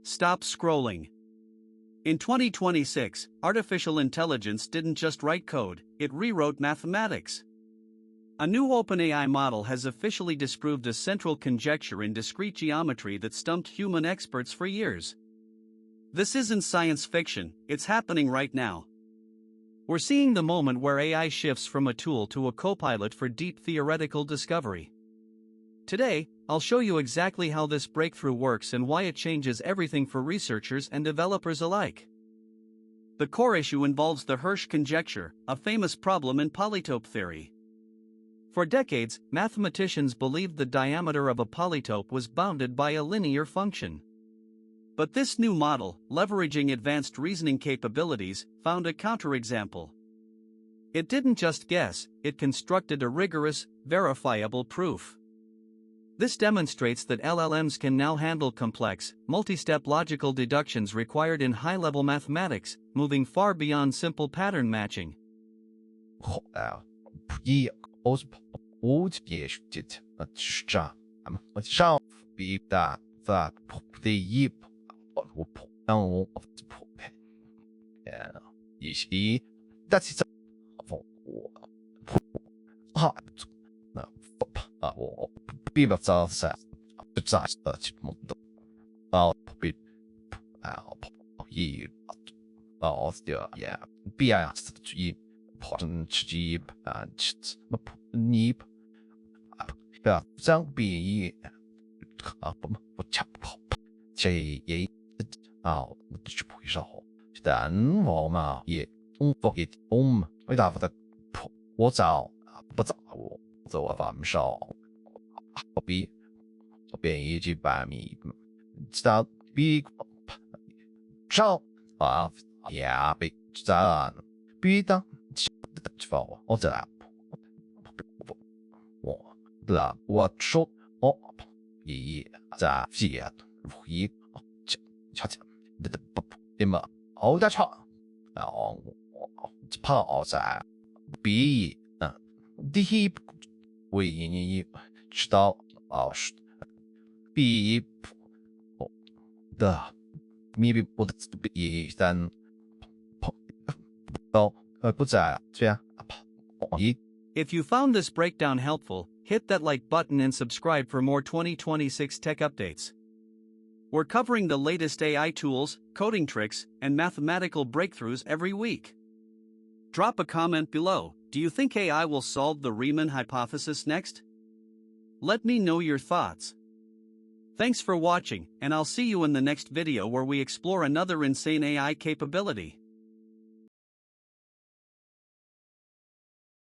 Stop scrolling. In 2026, artificial intelligence didn't just write code, it rewrote mathematics. A new OpenAI model has officially disproved a central conjecture in discrete geometry that stumped human experts for years. This isn't science fiction, it's happening right now. We're seeing the moment where AI shifts from a tool to a co-pilot for deep theoretical discovery. Today, I'll show you exactly how this breakthrough works and why it changes everything for researchers and developers alike. The core issue involves the Hirsch conjecture, a famous problem in polytope theory. For decades, mathematicians believed the diameter of a polytope was bounded by a linear function. But this new model, leveraging advanced reasoning capabilities, found a counterexample. It didn't just guess, it constructed a rigorous, verifiable proof. This demonstrates that LLMs can now handle complex, multi-step logical deductions required in high-level mathematics, moving far beyond simple pattern matching. If you found this breakdown helpful, hit that like button and subscribe for more 2026 tech updates. We're covering the latest AI tools, coding tricks, and mathematical breakthroughs every week. Drop a comment below. Do you think AI will solve the Riemann hypothesis next? Let me know your thoughts. Thanks for watching, and I'll see you in the next video where we explore another insane AI capability.